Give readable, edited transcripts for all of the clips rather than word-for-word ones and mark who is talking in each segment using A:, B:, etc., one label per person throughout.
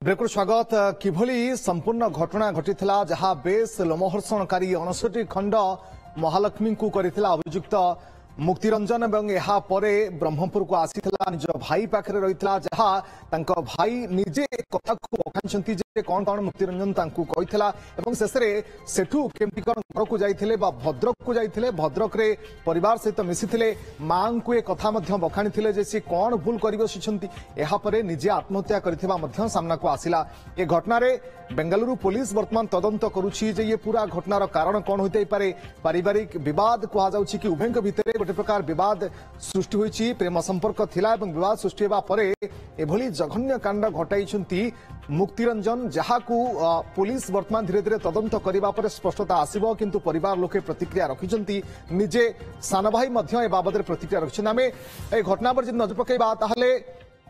A: break स्वागत किभली संपूर्ण घटना घटीला जहां बेस लोमहर्षणकारी 59 खंड महालक्ष्मी को करथिला अभियुक्त मुक्तिरंजन एवं यहाँ परे ब्रह्मपुर को आसीथिला निज भाई पाखरे रहिथिला जहां तांको भाई निजे कथा को बखानछंती जे कोन कोन मुक्तिरंजन तांको कहिथिला एवं शेषरे सेठू केमती कोन घर को जाइथिले बा भद्रक को जाइथिले भद्रक रे परिवार सहित मिसिथिले मां को ए कथा मध्य बखानिथिले जे से कोन भूल करि बसिछंती यहाँ परे निजे आत्महत्या करथिबा मध्य सामना को आसिला ए घटना रे बेंगलुरु पुलिस वर्तमान तदंत करुछि जे ये पूरा घटनार कारण कोन होइतै पारे पारिवारिक विवाद कहा जाउछि कि उभयक भितरे गोटे प्रकार विवाद सृष्टि होइछि प्रेम संपर्क थिला एवं विवाद सृष्टि हेबा परे एभली जघन्य कांड घटाइछंती मुक्तिरंजन जहाकू पुलिस वर्तमान धीरे धीरे तदंत करिबा परे स्पष्टता आसीबो किंतु परिवार लोके प्रतिक्रिया रखिछंती निजे सान भाई मध्य ए बाबद प्रतिक्रिया रखिछन आमे ए घटना पर जदि नजर पकेबा ताहले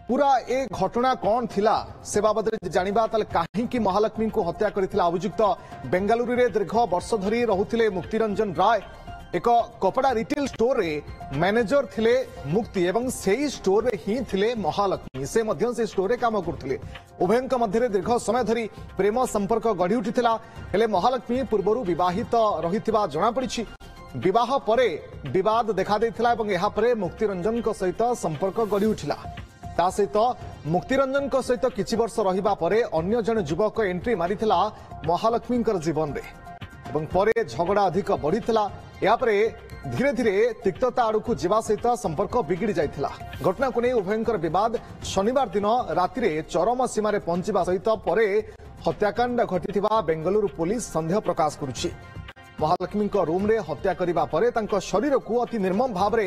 A: पूरा ए घटना कौन थिला से बाबद जानिबा ताले काहेकि महालक्ष्मी को हत्या करथिला अभियुक्त बेंगलुरु रे दीर्घ वर्ष धरी रहुथिले मुक्तिरंजन राय एक कपड़ा रिटेल स्टोर रे मैनेजर थिले मुक्ति एवं सेही स्टोर रे ही थिले महालक्ष्मी से मध्य से स्टोर रे काम करथिले उभयंक मध्य दीर्घ समय धरी प्रेम संपर्क गढ़ी उठिथिला हेले महालक्ष्मी पूर्वरु विवाहित रहिथिबा जणा पड़िछि विवाह परे विवाद देखा देथिला एवं यहाँ परे मुक्तिरंजन को सहित संपर्क गढ़ी उठिला ता सहित मुक्तिरंजन को सहित किछि वर्ष रहिबा परे अन्य जने युवक एंट्री मारिथिला महालक्ष्मी जीवन रे एवं परे झगड़ा अधिक बढ़ीथिला या परे धीरे धीरे तिक्तता आड़कू जीवा सहित संपर्क बिगिड़ी जाइथिला घटना को नहीं उभयंकर विवाद शनिवार दिन राति रे चरम सीमा रे पहुंचीबा सहित परे हत्याकांड घटिथिबा बेंगलुरु पुलिस संदेह प्रकाश करुछि महालक्ष्मी रूम रे हत्या करिबा परे तांको शरीर को अति निर्मम भाव रे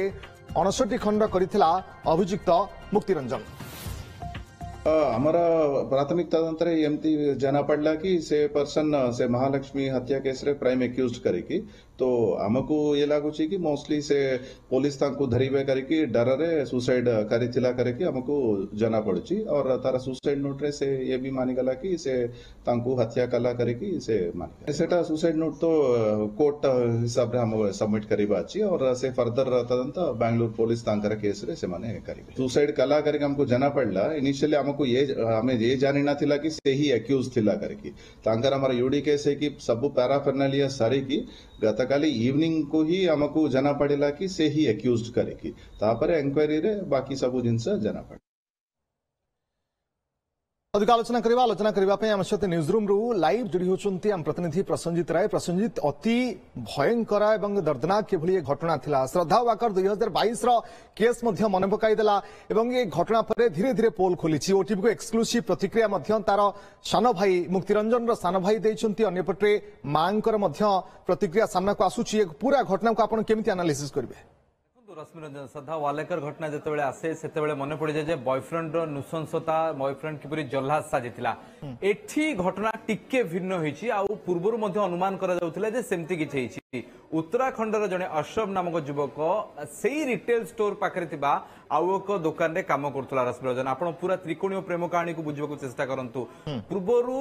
A: 59 खंड करथिला अभियुक्त मुक्तिरंजन
B: हमारा प्राथमिक तदंतर एमती जाना पड़ला कि से पर्सन से महालक्ष्मी हत्या केस रे प्राइम एक्यूज करेकी तो हमको ये लगुच कि मोस्टली से पुलिस तांको धरिबे करके डर रे सुसाइड करिथिला करके हमको जाना पड़ुची और तारा सुसाइड नोट रे से ये भी मानी गला कि से तांको हत्या कला करके से मानी सेटा सुसाइड नोट तो कोर्ट हिसाब रे हम सबमिट करिबा अछि और से फर्दर तदंत बेंगलुरु पुलिस तांकर केस रे से माने करिबे सुसाइड कला करके हमको जाना पड़ला इनिशियली हमको ये हमें ये जानी ना थिला कि से ही एक्यूज थिला करके तांकर हमारा यूडी केस है कि सब पैराफर्नालिया सारी की गतकाली इवनिंग को ही हमको जाना पड़ेला कि से ही एक्यूज करेकी तापर एनक्वायरी रे बाकी सब जिनस जाना पड़े
A: अधिक आलोचना करने आम सहित न्यूज रूम रु लाइव जोड़ी होती आम प्रतिनिधि प्रसंजित राय प्रसंजित अति भयंकर एवं दर्दनाक किभली घटना थिला श्रद्धा वाकर 2022 केस मन पकईदेला ये घटना पर धीरे धीरे पोल खोली ओटीवी को एक्सक्लूसिव प्रतिक्रिया तार सान भाई मुक्तिरंजन सान भाई देइछंती अन्यपटे मां प्रतिक्रिया सामना को आसुची पूरा घटना को आपण केमिति एनालिसिस करिवे
C: रश्मिरंजन श्रद्धा वालेकर घटना जितेबाला आसे से मन पड़ जाए बॉयफ्रेंड नृशंसता बॉयफ्रेंड किपरि जल्लाद साजिला एठी घटना टिके भिन्न होईछि आ पूर्वरु मध्य अनुमान करा जाउथिला जे सेमति किछि होईछि उत्तराखंडर जने अशरफ नामक युवक सेही रिटेल स्टोर पाखरे थिबा आउ एक दुकान रे काम करथुला रश्मिरंजन आपण पूरा त्रिकोणीय प्रेम कहानी को बुझबाक चेष्टा करंतु पूर्वरु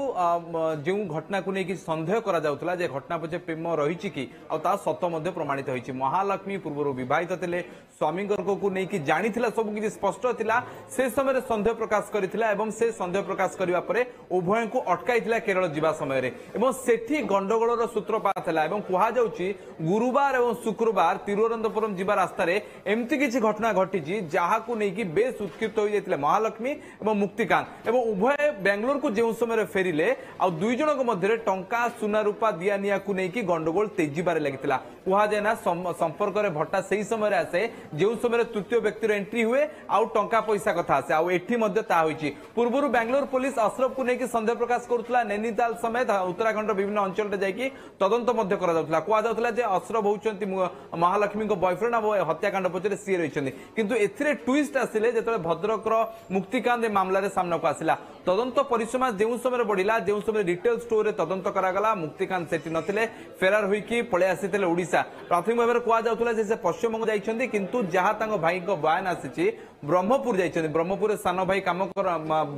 C: जे घटना को नेकी संदेह करा जाउथिला जे घटना पछे प्रेम रहिछि कि आ ता सत्य मध्य प्रमाणित होईछि महालक्ष्मी पूर्वरु विवाहित थिले स्वामी को नेकी जानिथिला सब किछि स्पष्ट थिला से समय रे संदेह प्रकाश करिथिला एवं से संदेह प्रकाश करिवा परे उभय को अटकाइथिला केरल जिबा समय रे एवं सेठी गंडगोलर सूत्रपात हला एवं कुहा जाउछि गुरुवार एवं शुक्रवार तिरुवनंतपुरम जिबा रास्ता रे एमती किछि घटना घटिछि जहाकू नेकी बेस उत्क्षिप्त हो जाइथिले महालक्ष्मी एवं मुक्तिकांत एवं उभय बेंगलोर को जेउ समय फेरिले आ दुई जन को मध्य टंका सुना रूपा दिया निया को नेकी गंडगोल तेजीबारे लागिथिला कुहा जाय ना संपर्क रे भट्टा सही समय आसे जेउ समय तृतीय व्यक्ति एंट्री हुए आउ टंका पैसा कथा आसे आउ एठी मध्य ता होईछि पूर्वरु बेंगलोर पुलिस अशरफ को नेकी संदेह प्रकाश करुतला नैनीताल समेत उत्तराखंड विभिन्न अंचल रे जाईकी तदंत मध्य करा जाउतला कुहा जाउतला जे अशरफ होउचंती महालक्ष्मी को बॉयफ्रेंड आ हत्याकांड पछरे सी रहिचंती किंतु एथिरे ट्विस्ट आसिले जेतले भद्रक मुक्तिकांत मामला रे सामना को आसिला तदंत परिसमा जेउ समय बढ़िला जेउ समय रिटेल स्टोर रे तदंत करागला मुक्तिकांत सेठी नथिले फेरार होईकी पळे आसीतले ओडिसा प्राथमिक भाव में कुआ जाउतला जे से पश्चिमबंग जाइछंती किंतु जहा तांग भाई को बयान आसीची ब्रह्मपुर जाइछंती ब्रह्मपुर सान भाई काम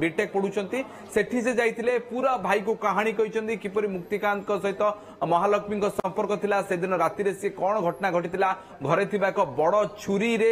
C: बीटेक पढुचंती सेठी से जाइतिले पूरा भाई को कहानी कहिचंती किपरि मुक्तिकांत को सहित महालक्ष्मी को संपर्क थिला से दिन राति रे से कोन घटना घटितिला घरे थिबा एक बड़ छुरी रे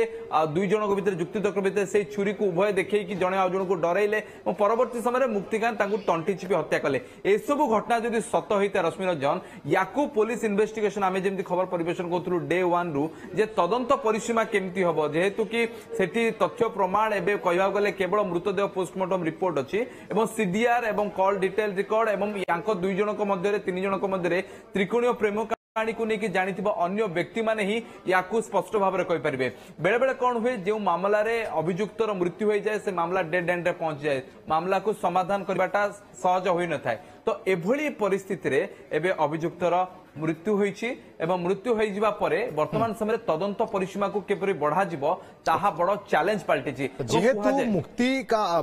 C: दुई जन को भीतर जुक्ति तर्क भीतर से छुरी को उभय देखै कि जणे आ जण को डराइले परवर्ती समय मुक्तिकांत टंटी चिपी हत्या कले एसबू घटना जदि सत होता रश्मि रंजन या पुलिस इन्वेस्टिगेशन आम जमी खबर परिवेशन करूँ डे वन रु जे तदंत परिसीमा केमती हम जेहेतु कि सेठी तथ्य प्रमाण एवं कहवा गले केवल मृतदेह पोस्टमार्टम रिपोर्ट अच्छी सीडीआर एवं कॉल डिटेल रिकॉर्ड एवं यांको 2 जनक मध्य 3 जनक मध्य त्रिकोणीय प्रेम कहानी को लेकिन जानी अन्य व्यक्ति माने ही या स्पष्ट भाव में कहीपर बेले बेले कौन हुए जो मामला रे अभियुक्तर मृत्यु हो जाए से मामला डेड एंड रे पहुंच जाए मामला को समाधान करवाटा सहज हो न था तो एभली परिस्थिति रे एबे अभियुक्तर मृत्यु होईछि एवं मृत्यु हो जिबा परे वर्तमान समय तदंत परिसीमा को केपरि बढ़ा जिवो ताहा बड़ चैलेंज पाल्टिछि
A: जेहेतु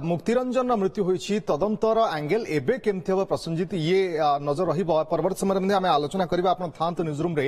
A: मुक्तिरंजन मृत्यु होईछि तदंतर एंगल एबे केमथि हो प्रसंजित ये नजर रहिबो परवर्ती समय में आलोचना करबा आपण थांत न्यूज रूम रे